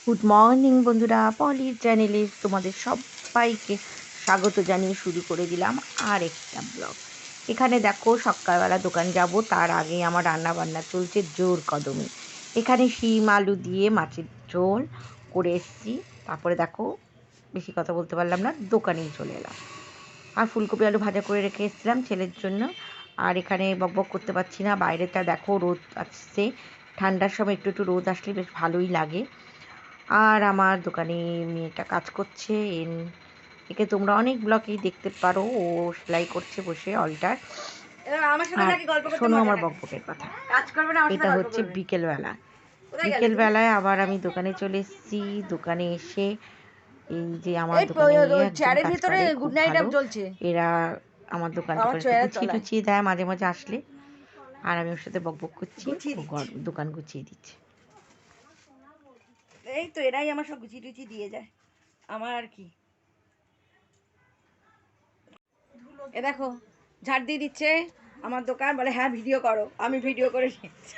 Good morning বন্ধুরা, পলির চ্যানেলে তোমাদের সবাইকে স্বাগত জানিয়ে শুরু করে দিলাম আর একটা ব্লগ। এখানে দেখো সকালবেলা দোকান যাব, তার আগে আমার রান্না বান্না চলছে জোর কদমে। এখানে শিম আলু দিয়ে মাছের ঝোল করে এসেছি। তারপরে দেখো বেশি কথা বলতে পারলাম না, দোকানেই চলে এলাম। আর ফুলকপি আলু ভাজা করে রেখে এসেছিলাম ছেলের জন্য। আর এখানে বকবক করতে পারছি না, বাইরেটা দেখো রোদ আসছে। ঠান্ডার সময় একটু একটু রোদ আসলে বেশ ভালোই লাগে। আর আমার দোকানে মেয়েটা কাজ করছে। একে তোমরা অনেক ব্লগেই দেখতে পারো, ও সেলাই করছে বসে অল্টার। আর শোনো আমার বকবকের কথা। এটা হচ্ছে বিকেলবেলা। বিকেলবেলায় আবার আমি দোকানে চলে এসেছি। দোকানে এসে এই যে আমার দোকানে মেয়ে একদম কাজ করে, খুব ভালো। এরা আমার দোকানটা গুছিয়ে টুচিয়ে দেয় মাঝে মাঝে আসলে। আর আমি ওর সাথে বকবক করছি, দোকান গুছিয়ে দিচ্ছে। এই তো এরাই আমার সব গুছিয়ে টুচি দিয়ে যায় আমার আর কি। এ দেখো ঝাড় দিয়ে দিচ্ছে আমার দোকান, বলে হ্যাঁ ভিডিও করো। আমি ভিডিও করে নিচ্ছি।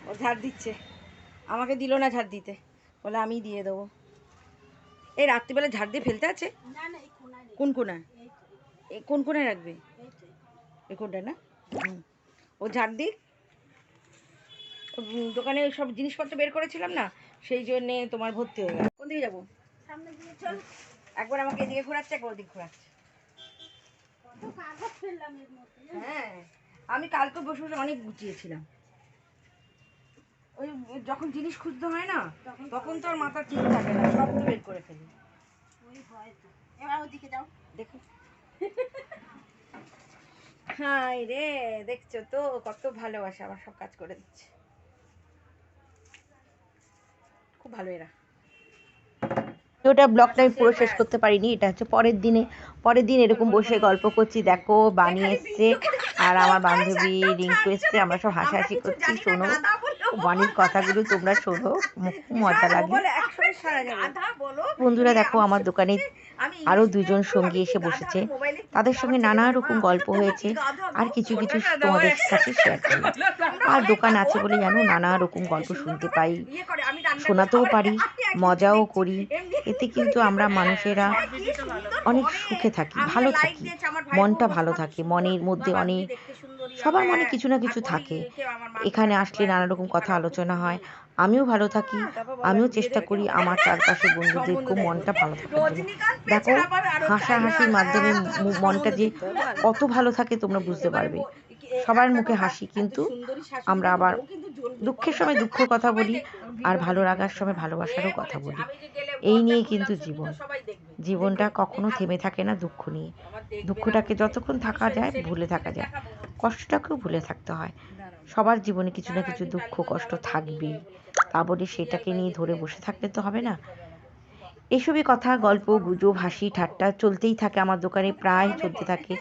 ও ঝাড় দিচ্ছে, আমাকে দিল না ঝাড় দিতে, বলে আমি দিয়ে দেবো। এই রাত্রিবেলা ঝাড় দিয়ে ফেলতে আছে? কোন কোনায়? কোন কোনায় রাখবে? এই কোনটায় না? ও ঝাড় দিক। দোকানে সব জিনিসপত্র বের করেছিলাম না, সেই জন্যে তোমার ভর্তি হয়ে গেল। কোন দিকে যাবো? একবার আমাকে এদিকে ঘোরাচ্ছে, একবার ওদিকে ঘোরাচ্ছে। হ্যাঁ, আমি কালকে বসে বসে অনেক গুছিয়েছিলাম। ওই যখন জিনিস খুঁজতে হয় না, তখন তো আর মাথা ঠিক থাকে না, সব তো বের করে ফেলি। এবার ওদিকে যাও, দেখো। হাই রে, দেখছো তো কত ভালোবাসা, আমার সব কাজ করে দিচ্ছে। খুব ভালো এরা। ওটা ব্লগটা আমি পুরো শেষ করতে পারিনি, এটা হচ্ছে পরের দিন এরকম বসে গল্প করছি। দেখো বানি এসছে আর আমার বান্ধবী রিঙ্কু এসছে, আমরা সব হাসাহাসি করছি। শোনো বানির কথাগুলো তোমরা শোনো, খুব মজা লাগে। বন্ধুরা দেখো আমার দোকানে আরো দুজন সঙ্গী এসে বসেছে, তাদের সঙ্গে নানা রকম গল্প হয়েছে। আর কিছু কিছু তোমাদের কাছে শেয়ার করলাম। আর দোকান আছে বলে জানো নানা রকম গল্প শুনতে পাই, শোনাতেও পারি, মজাও করি। এতে কিন্তু আমরা মানুষেরা অনেক সুখে থাকি, ভালো থাকি, মনটা ভালো থাকে। মনের মধ্যে অনেক, সবার মনে কিছু না কিছু থাকে। এখানে আসলে নানা রকম কথা আলোচনা হয়, আমিও ভালো থাকি। আমিও চেষ্টা করি আমার চারপাশে বন্ধুদের খুব মনটা ভালো থাকার জন্য। দেখো হাসাহাসির মাধ্যমে মনটা যে কত ভালো থাকে তোমরা বুঝতে পারবে। সবার মুখে হাসি, কিন্তু আমরা আবার দুঃখের সময় দুঃখর কথা বলি, আর ভালো লাগার সময় ভালোবাসারও কথা বলি। এই নিয়েই কিন্তু জীবনটা কখনো থেমে থাকে না দুঃখ নিয়ে। দুঃখটাকে যতক্ষণ থাকা যায় ভুলে থাকা যায়, কষ্টটাকেও ভুলে থাকতে হয়। সবার জীবনে কিছু না কিছু দুঃখ কষ্ট থাকবেই, তা বলে সেটাকে নিয়ে ধরে বসে থাকলে তো হবে না। এসবই কথা, গল্প গুজব হাসি ঠাট্টা চলতেই থাকে আমার দোকানে, প্রায় চলতে থাকে।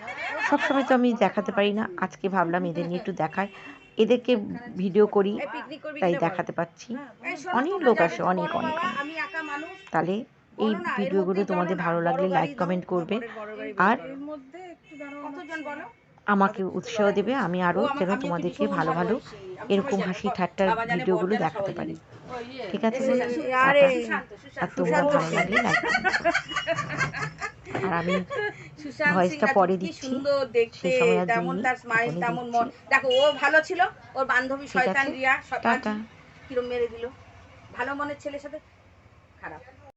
সবসময় তো আমি দেখাতে পারি না, আজকে ভাবলাম এদের নিয়ে একটু দেখাই, এদেরকে ভিডিও করি তাই দেখাতে পাচ্ছি। অনেক লোক আসে, অনেক অনেক অনেক। তাহলে এই ভিডিওগুলো তোমাদের ভালো লাগলে লাইক কমেন্ট করবে, আর আমাকে উৎসাহ দেবে, আমি আরও যেন তোমাদেরকে ভালো ভালো এরকম হাসি ঠাট্টার ভিডিওগুলো দেখাতে পারি। ঠিক আছে বন্ধুরা, আর তোমরা ভালো লাগলে লাইক কমেন্ট করো। আর আমি ভয়েসটা পরে দিচ্ছি, সেই সময় আর দিইনি, এখনই দিচ্ছি। দেখো ও ভালো ছিল, ওর বান্ধবী ঠিক শয়তান আছে, রিয়া টাটা। কিরম মেরে দিল। ভালো মনের ছেলের সাথে খারাপ।